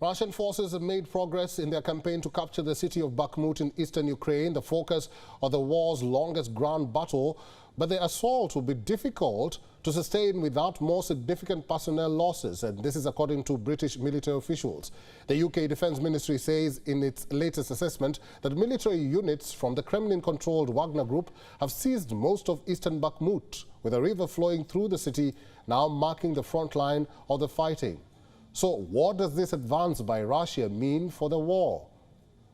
Russian forces have made progress in their campaign to capture the city of Bakhmut in eastern Ukraine, the focus of the war's longest ground battle. But the assault will be difficult to sustain without more significant personnel losses, and this is according to British military officials. The UK Defence Ministry says in its latest assessment that military units from the Kremlin-controlled Wagner Group have seized most of eastern Bakhmut, with a river flowing through the city now marking the front line of the fighting. So what does this advance by Russia mean for the war?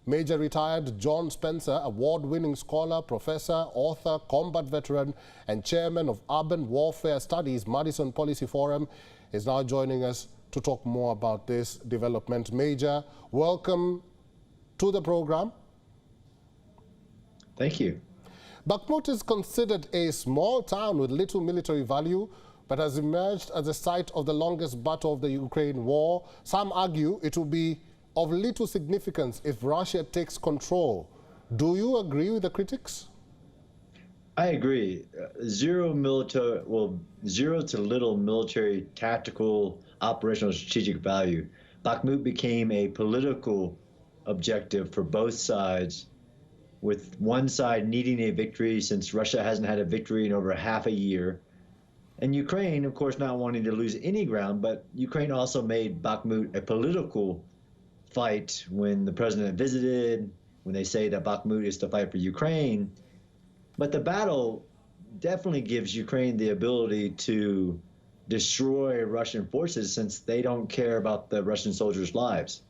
Major retired John Spencer, award-winning scholar, professor, author, combat veteran, and chairman of Urban Warfare Studies Madison Policy Forum, is now joining us to talk more about this development. Major, welcome to the program. Thank you. Bakhmut is considered a small town with little military value, but has emerged as the site of the longest battle of the Ukraine war. Some argue it will be of little significance if Russia takes control. Do you agree with the critics? I agree. Zero to little military, tactical, operational, strategic value. Bakhmut became a political objective for both sides, with one side needing a victory since Russia hasn't had a victory in over half a year. And Ukraine, of course, not wanting to lose any ground, but Ukraine also made Bakhmut a political fight when the president visited, when they say that Bakhmut is to fight for Ukraine. But the battle definitely gives Ukraine the ability to destroy Russian forces since they don't care about the Russian soldiers' lives.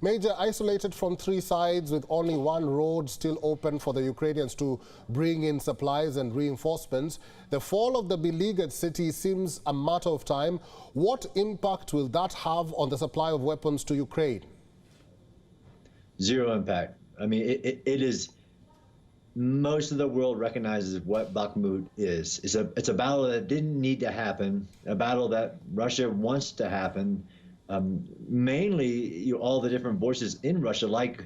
Major, isolated from three sides with only one road still open for the Ukrainians to bring in supplies and reinforcements, the fall of the beleaguered city seems a matter of time. What impact will that have on the supply of weapons to Ukraine? Zero impact. I mean, it is, most of the world recognizes what Bakhmut is. It's a battle that didn't need to happen, a battle that Russia wants to happen. Mainly all the different voices in Russia, like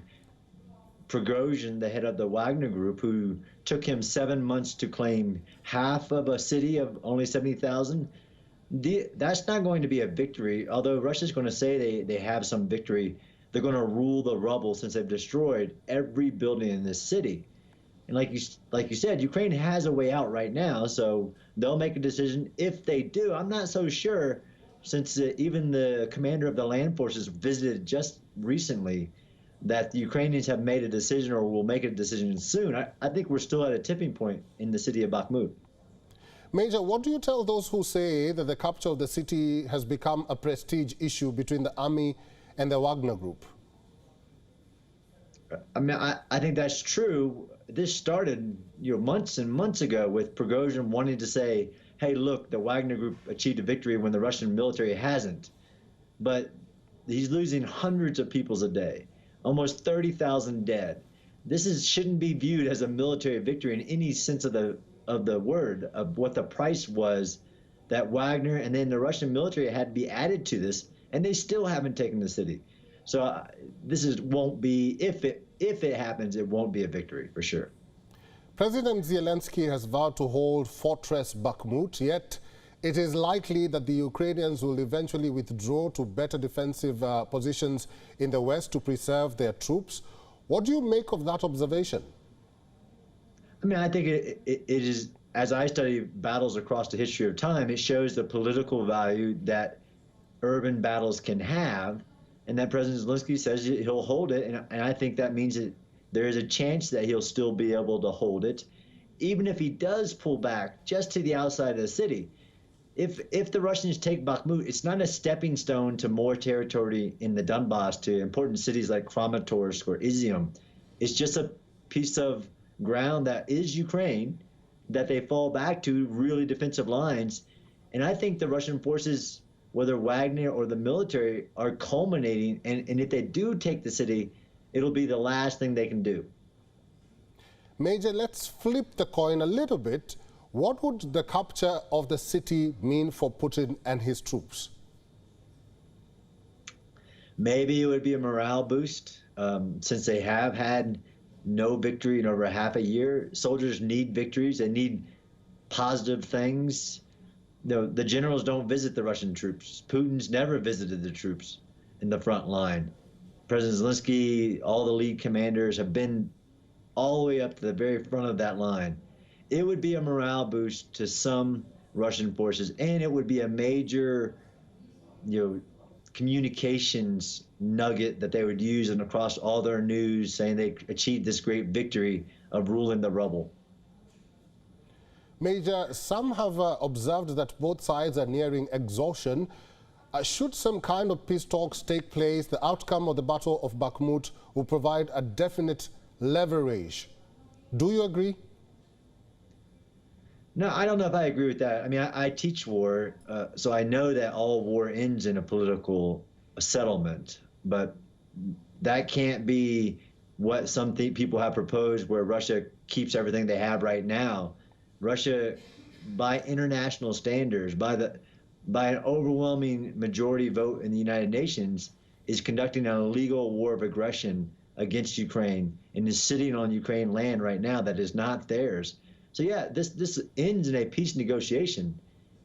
Prigozhin, the head of the Wagner Group, who took him 7 months to claim half of a city of only 70,000. That's not going to be a victory, although Russia's going to say they have some victory. They're going to rule the rubble since they've destroyed every building in this city. And like you said, Ukraine has a way out right now, so they'll make a decision. If they do, I'm not so sure, since even the commander of the land forces visited just recently, that the Ukrainians have made a decision or will make a decision soon. I think we're still at a tipping point in the city of Bakhmut. Major, what do you tell those who say that the capture of the city has become a prestige issue between the army and the Wagner Group? I mean, I think that's true. This started, months and months ago with Prigozhin wanting to say, hey, look, the Wagner Group achieved a victory when the Russian military hasn't. But he's losing hundreds of people a day, almost 30,000 dead. This shouldn't be viewed as a military victory in any sense of the word, of what the price was that Wagner and then the Russian military had to be added to this, and they still haven't taken the city. So won't be, if it happens, it won't be a victory for sure. President Zelensky has vowed to hold Fortress Bakhmut, yet it is likely that the Ukrainians will eventually withdraw to better defensive positions in the west to preserve their troops. What do you make of that observation? I mean, I think it is, as I study battles across the history of time, it shows the political value that urban battles can have, and that President Zelensky says he'll hold it, and I think that means that there is a chance that he'll still be able to hold it, even if he does pull back just to the outside of the city. If the Russians take Bakhmut, it's not a stepping stone to more territory in the Donbass, to important cities like Kramatorsk or Izium. It's just a piece of ground that is Ukraine that they fall back to, really defensive lines. And I think the Russian forces, whether Wagner or the military, are culminating, and if they do take the city, it'll be the last thing they can do. Major, let's flip the coin a little bit. What would the capture of the city mean for Putin and his troops? Maybe it would be a morale boost, since they have had no victory in over half a year. Soldiers need victories. They need positive things. The generals don't visit the Russian troops. Putin's never visited the troops. in the front line. President Zelensky, all the lead commanders have been all the way up to the very front of that line. It would be a morale boost to some Russian forces, and it would be a major, communications nugget that they would use and across all their news, saying they achieved this great victory of ruling the rubble. Major, some have observed that both sides are nearing exhaustion. Should some kind of peace talks take place, the outcome of the Battle of Bakhmut will provide a definite leverage. Do you agree? No, I don't know if I agree with that. I mean, I teach war, so I know that all war ends in a political settlement, but that can't be what some people have proposed, where Russia keeps everything they have right now. Russia, by international standards, by an overwhelming majority vote in the United Nations, is conducting an illegal war of aggression against Ukraine and is sitting on Ukraine land right now that is not theirs. So yeah, this ends in a peace negotiation.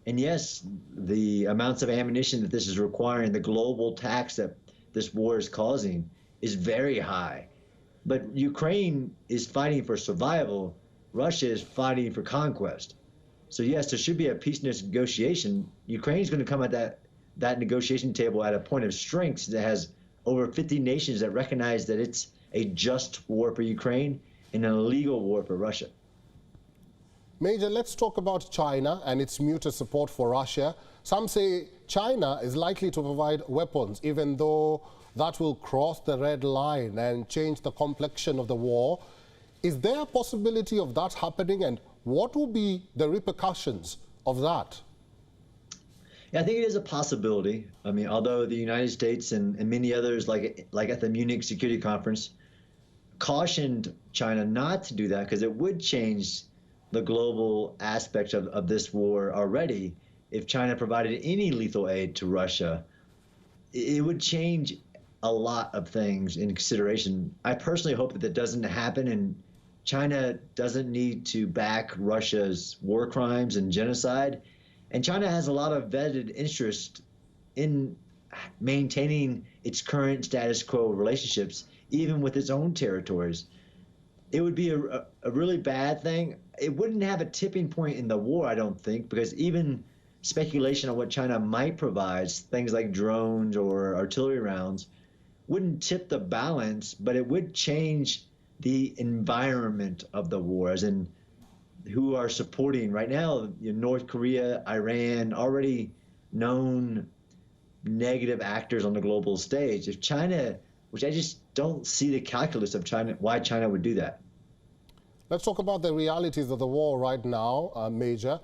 And yes, the amounts of ammunition that this is requiring, the global tax that this war is causing, is very high. But Ukraine is fighting for survival. Russia is fighting for conquest. So yes, there should be a peace negotiation. Ukraine is going to come at that negotiation table at a point of strength that has over 50 nations that recognize that it's a just war for Ukraine and an illegal war for Russia. Major, let's talk about China and its muted support for Russia. Some say China is likely to provide weapons, even though that will cross the red line and change the complexion of the war. Is there a possibility of that happening, and what will be the repercussions of that? Yeah, I think it is a possibility. I mean, although the United States and many others, like at the Munich Security Conference, cautioned China not to do that because it would change the global aspect of this war already. If China provided any lethal aid to Russia, it would change a lot of things in consideration. I personally hope that doesn't happen, and China doesn't need to back Russia's war crimes and genocide. And China has a lot of vested interest in maintaining its current status quo relationships, even with its own territories. It would be a really bad thing. It wouldn't have a tipping point in the war, I don't think, because even speculation on what China might provide, things like drones or artillery rounds, wouldn't tip the balance, but it would change the environment of the war, as in who are supporting right now. North Korea, Iran, already known negative actors on the global stage. If China, which I just don't see the calculus of China, why China would do that. Let's talk about the realities of the war right now, Major.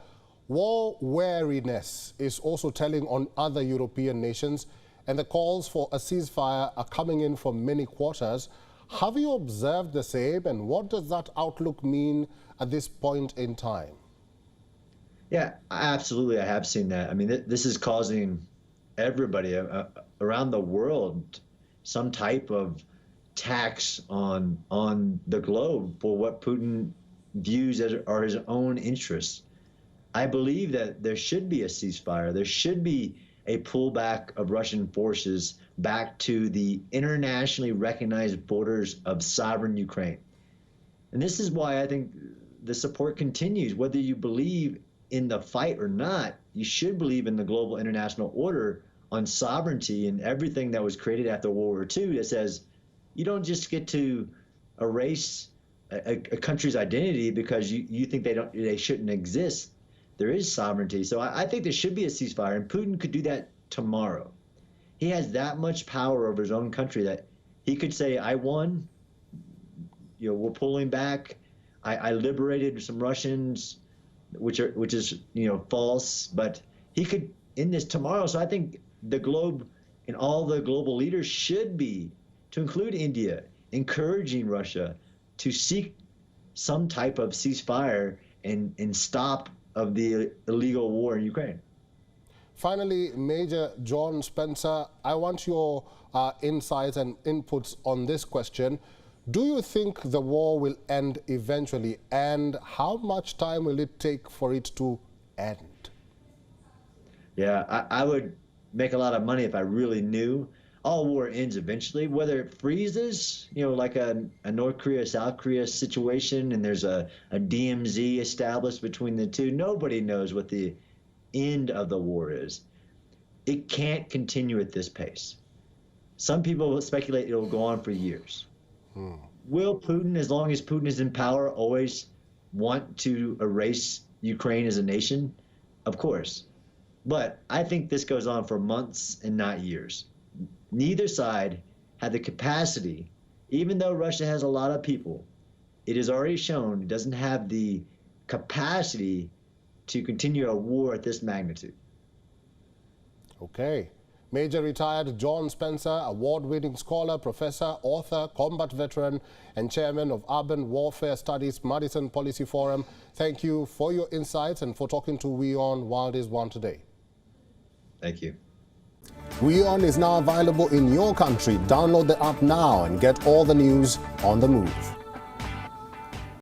War weariness is also telling on other European nations, and the calls for a ceasefire are coming in from many quarters. Have you observed the same, and what does that outlook mean at this point in time? Yeah, absolutely. I have seen that. I mean, this is causing everybody around the world some type of tax on the globe for what Putin views as are his own interests. I believe that there should be a ceasefire. There should be a pullback of Russian forces back to the internationally recognized borders of sovereign Ukraine. And this is why I think the support continues. Whether you believe in the fight or not, you should believe in the global international order on sovereignty and everything that was created after World War II that says you don't just get to erase a country's identity because you think they shouldn't exist. There is sovereignty. So I think there should be a ceasefire, and Putin could do that tomorrow. He has that much power over his own country that he could say, I won, we're pulling back. I liberated some Russians, which is false, but he could end this tomorrow. So I think the globe and all the global leaders should be, to include India, encouraging Russia to seek some type of ceasefire and stop of the illegal war in Ukraine. Finally, Major John Spencer, I want your insights and inputs on this question. Do you think the war will end eventually, and how much time will it take for it to end? Yeah, I would make a lot of money if I really knew. all war ends eventually. Whether it freezes, like a North Korea, South Korea situation, and there's a DMZ established between the two, nobody knows what the end of the war is. It can't continue at this pace. Some people speculate it will go on for years. Will Putin, as long as Putin is in power, always want to erase Ukraine as a nation? Of course. But I think this goes on for months and not years. Neither side had the capacity, even though Russia has a lot of people, it is already shown it doesn't have the capacity to continue a war at this magnitude. Okay. Major retired John Spencer, award-winning scholar, professor, author, combat veteran, and chairman of Urban Warfare Studies Madison Policy Forum. Thank you for your insights and for talking to WION Wild is One today. Thank you. WION is now available in your country. Download the app now and get all the news on the move.